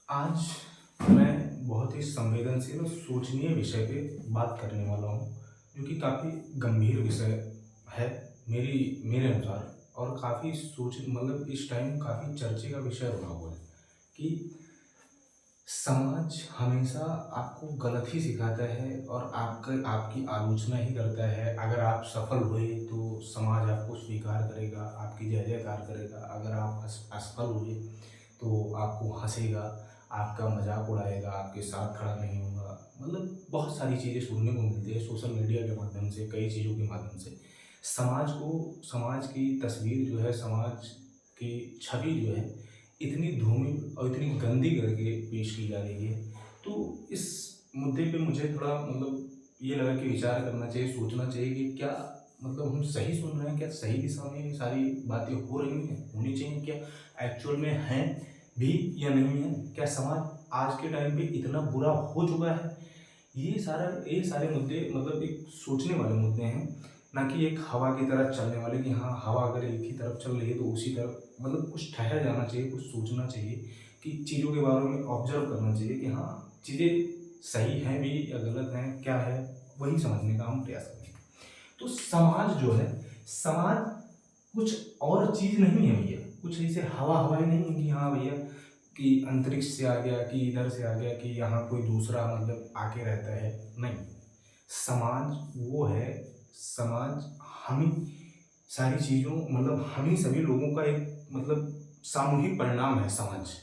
आज मैं बहुत ही संवेदनशील और सोचनीय विषय पे बात करने वाला हूँ, जो कि काफ़ी गंभीर विषय है मेरे अनुसार। और काफ़ी सोच मतलब इस टाइम काफ़ी चर्चे का विषय बना हुआ है कि समाज हमेशा आपको गलत ही सिखाता है और आपकी आलोचना ही करता है। अगर आप सफल हुए तो समाज आपको स्वीकार करेगा, आपकी जय जयकार करेगा। अगर आप असफल हुए तो आपको हँसेगा, आपका मज़ाक उड़ाएगा, आपके साथ खड़ा नहीं होगा। मतलब बहुत सारी चीज़ें सुनने को मिलती है सोशल मीडिया के माध्यम से, कई चीज़ों के माध्यम से। समाज की तस्वीर जो है, समाज की छवि जो है, इतनी धूमिल और इतनी गंदी करके पेश की जा रही है। तो इस मुद्दे पे मुझे थोड़ा ये लगा कि विचार करना चाहिए, सोचना चाहिए कि क्या हम सही सुन रहे हैं? क्या सही दिशा में ये सारी बातें हो रही हैं, होनी चाहिए? क्या एक्चुअल में हैं भी या नहीं है? क्या समाज आज के टाइम पे इतना बुरा हो चुका है? ये सारे मुद्दे एक सोचने वाले मुद्दे हैं, ना कि एक हवा की तरह चलने वाले कि हाँ, हवा अगर एक ही तरफ चल रही है तो उसी तरफ कुछ ठहर जाना चाहिए, कुछ सोचना चाहिए कि चीज़ों के बारे में ऑब्ज़र्व करना चाहिए कि हाँ, चीज़ें सही हैं भी या गलत हैं, क्या है? वही समझने का हम प्रयास करें। तो समाज जो है, समाज कुछ और चीज़ नहीं है भैया, कुछ ऐसे हवा-हवाई नहीं है कि हाँ भैया, कि अंतरिक्ष से आ गया, कि इधर से आ गया, कि यहाँ कोई दूसरा आके रहता है, नहीं। समाज वो है, समाज हम ही सारी चीज़ों हम ही सभी लोगों का एक सामूहिक परिणाम है समाज।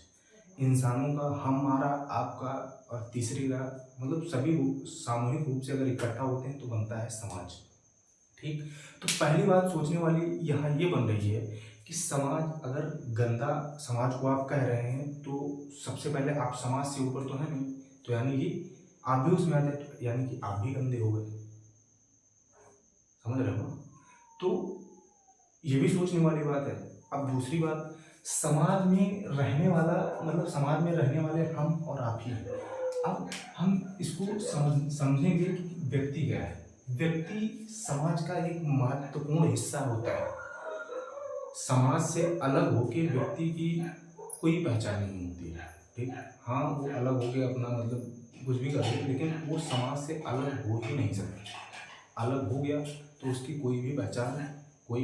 इंसानों का, हमारा, आपका और तीसरे का सभी सामूहिक रूप से अगर इकट्ठा होते हैं तो बनता है समाज। ठीक? तो पहली बात सोचने वाली यहाँ ये बन रही है कि समाज अगर गंदा समाज को आप कह रहे हैं तो सबसे पहले आप समाज से ऊपर तो हैं नहीं, तो यानी कि आप भी उसमें आते हैं, तो यानी कि आप भी गंदे हो गए। समझ रहे हो ना? तो ये भी सोचने वाली बात है। अब दूसरी बात, समाज में रहने वाला समाज में रहने वाले हम और आप ही हैं। अब हम इसको समझेंगे कि व्यक्ति क्या है। व्यक्ति समाज का एक महत्वपूर्ण हिस्सा होता है। समाज से अलग होके व्यक्ति की कोई पहचान नहीं होती है। ठीक? हाँ, वो अलग होके अपना कुछ भी कर ले, लेकिन वो समाज से अलग हो ही नहीं सकता। अलग हो गया तो उसकी कोई भी पहचान, कोई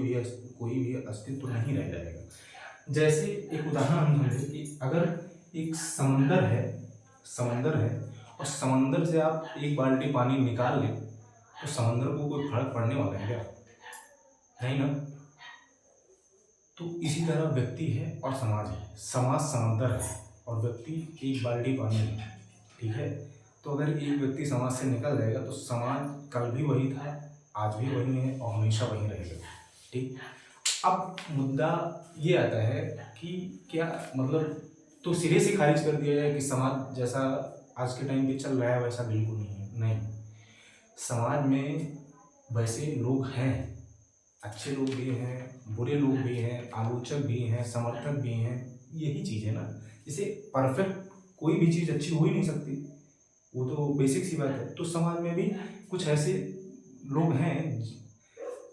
भी अस्तित्व नहीं रह जाएगा। जैसे एक उदाहरण हम समझे कि अगर एक समंदर है और समंदर से आप एक बाल्टी पानी निकाल लें, तो समंदर को कोई फर्क पड़ने वाला है क्या? नहीं ना? तो इसी तरह व्यक्ति है और समाज है। समाज समंदर है और व्यक्ति एक बाल्टी पानी है। ठीक है? तो अगर एक व्यक्ति समाज से निकल जाएगा तो समाज कल भी वही था, आज भी वही है और हमेशा वही रहेगा। ठीक? अब मुद्दा ये आता है कि क्या तो सिरे से खारिज कर दिया जाए कि समाज जैसा आज के टाइम पे चल रहा है वैसा बिल्कुल नहीं है। नहीं, समाज में वैसे लोग हैं, अच्छे लोग भी हैं, बुरे लोग भी हैं, आलोचक भी हैं, समर्थक भी हैं। यही चीज़ है ना। जैसे परफेक्ट कोई भी चीज़ अच्छी हो ही नहीं सकती, वो तो बेसिक सी बात है। तो समाज में भी कुछ ऐसे लोग हैं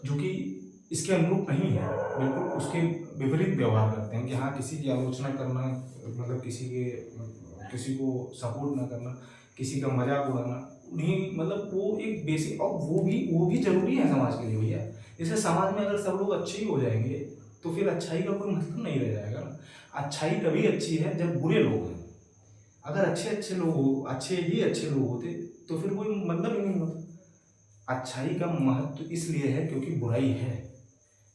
जो कि इसके अनुरूप नहीं है, बिल्कुल उसके विपरीत व्यवहार करते हैं कि हाँ, किसी की आलोचना करना, किसी को सपोर्ट ना करना, किसी का मजाक उड़ाना, उन्हीं वो एक बेसिक, और वो भी जरूरी है समाज के लिए भैया। जैसे समाज में अगर सब लोग अच्छे ही हो जाएंगे तो फिर अच्छाई का कोई मतलब नहीं रह जाएगा ना। अच्छाई तभी अच्छी है जब बुरे लोग हैं। अगर अच्छे लोग होते तो फिर कोई मतलब ही नहीं होता। अच्छाई का महत्व इसलिए है क्योंकि बुराई है।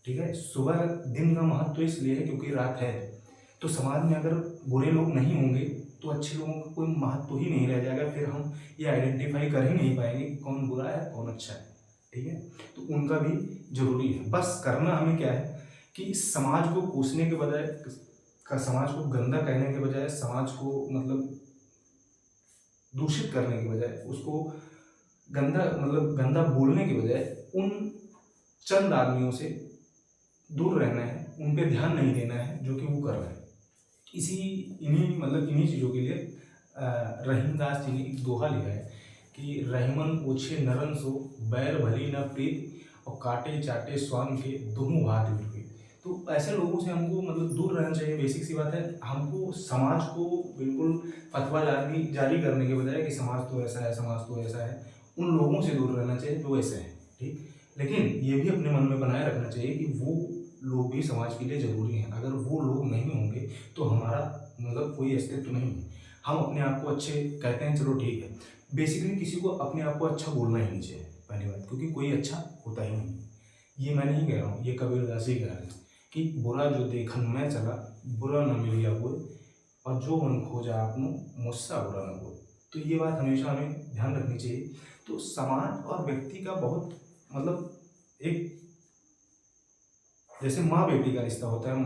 ठीक है? सुबह दिन का महत्व इसलिए है क्योंकि रात है। तो समाज में अगर बुरे लोग नहीं होंगे तो अच्छे लोगों का कोई महत्व ही नहीं रह जाएगा। फिर हम ये आइडेंटिफाई कर ही नहीं पाएंगे कि कौन बुरा है कौन अच्छा है। ठीक है? तो उनका भी जरूरी है। बस करना हमें क्या है कि समाज को कोसने के बजाय, समाज को गंदा कहने के बजाय, समाज को दूषित करने के बजाय, उसको गंदा बोलने के बजाय उन चंद आदमियों से दूर रहना है, उन पे ध्यान नहीं देना है जो कि वो कर रहे हैं। इन्हीं चीज़ों के लिए रहीमदास जी ने एक दोहा लिखा है कि रहीमन ओछे नरन सो, बैर भली न प्रीत, और काटे चाटे स्वान के दुहु भांति विपरीत। तो ऐसे लोगों से हमको मतलब दूर रहना चाहिए, बेसिक सी बात है। हमको समाज को बिल्कुल फतवा जारी जारी करने के बजाय कि समाज तो ऐसा है, समाज तो ऐसा है, उन लोगों से दूर रहना चाहिए जो ऐसे हैं, ठीक? लेकिन ये भी अपने मन में बनाए रखना चाहिए कि वो लोग भी समाज के लिए ज़रूरी हैं। अगर वो लोग नहीं होंगे तो हमारा मतलब कोई अस्तित्व नहीं है। हम अपने आप को अच्छे कहते हैं, चलो ठीक है। बेसिकली किसी को अपने आप को अच्छा बोलना ही नहीं चाहिए, पहली बात, क्योंकि कोई अच्छा होता ही नहीं। ये मैं नहीं कह रहा हूँ, ये कबीरदास ही कह रहे हैं कि बुरा जो देखन मैं चला, बुरा न मिलिया कोई, और जो मन खोजा आपनो, मुझसा बुरा न कोई। तो ये बात हमेशा हमें ध्यान रखनी चाहिए। तो समाज और व्यक्ति का बहुत मतलब एक, जैसे माँ बेटी का रिश्ता होता है,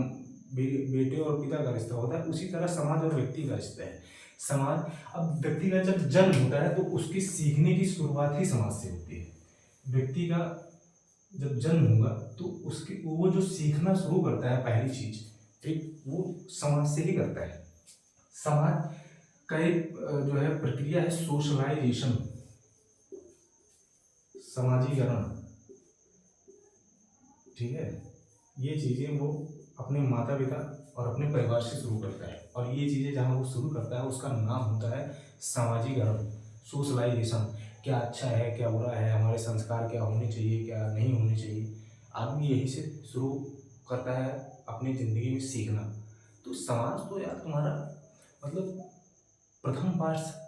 बेटे और पिता का रिश्ता होता है, उसी तरह समाज और व्यक्ति का रिश्ता है। समाज, अब व्यक्ति का जब जन्म होता है तो उसकी सीखने की शुरुआत ही समाज से होती है। व्यक्ति का जब जन्म होगा तो उसकी वो जो सीखना शुरू करता है पहली चीज, ठीक, वो समाज से ही करता है। समाज का एक जो है प्रक्रिया है सोशलाइजेशन, समाजीकरण, ठीक है। ये चीजें वो अपने माता पिता और अपने परिवार से शुरू करता है, और ये चीजें जहाँ वो शुरू करता है उसका नाम होता है सामाजिकरण, सोशलाइजेशन। क्या अच्छा है, क्या बुरा है, हमारे संस्कार क्या होने चाहिए, क्या नहीं होने चाहिए, आदमी यही से शुरू करता है अपनी ज़िंदगी में सीखना। तो समाज तो यार तुम्हारा मतलब प्रथम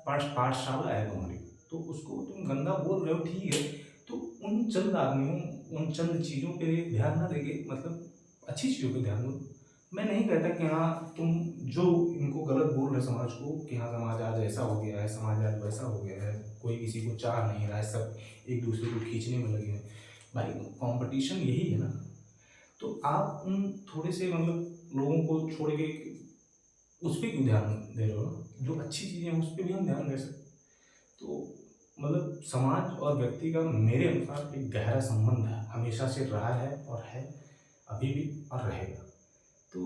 पाठशाला है तुम्हारी। तो उसको तुम गंदा बोल रहे हो, ठीक है। तो उन चंद आदमियों, उन चंद चीज़ों पे ध्यान ना देके मतलब अच्छी चीज़ों पे ध्यान दो। मैं नहीं कहता कि हाँ तुम जो इनको गलत बोल रहे समाज को कि हाँ समाज आज ऐसा हो गया है, समाज आज वैसा हो गया है, कोई किसी को चाह नहीं रहा है, सब एक दूसरे को खींचने में लगे हैं। भाई कंपटीशन यही है ना। तो आप उन थोड़े से मतलब लोगों को छोड़ के उस पे क्यों ध्यान दे रहे हो? जो अच्छी चीज़ें हैं उस पे भी हम ध्यान दे सकते। तो मतलब समाज और व्यक्ति का मेरे अनुसार एक गहरा संबंध है, हमेशा से रहा है और है, अभी भी और रहेगा। तो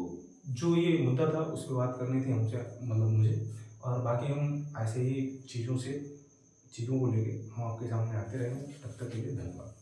जो ये मुद्दा था उस पे बात करनी थी हमसे मतलब मुझे, और बाकी हम ऐसे ही चीज़ों को लेके हम आपके सामने आते रहेंगे। तब तक के लिए धन्यवाद।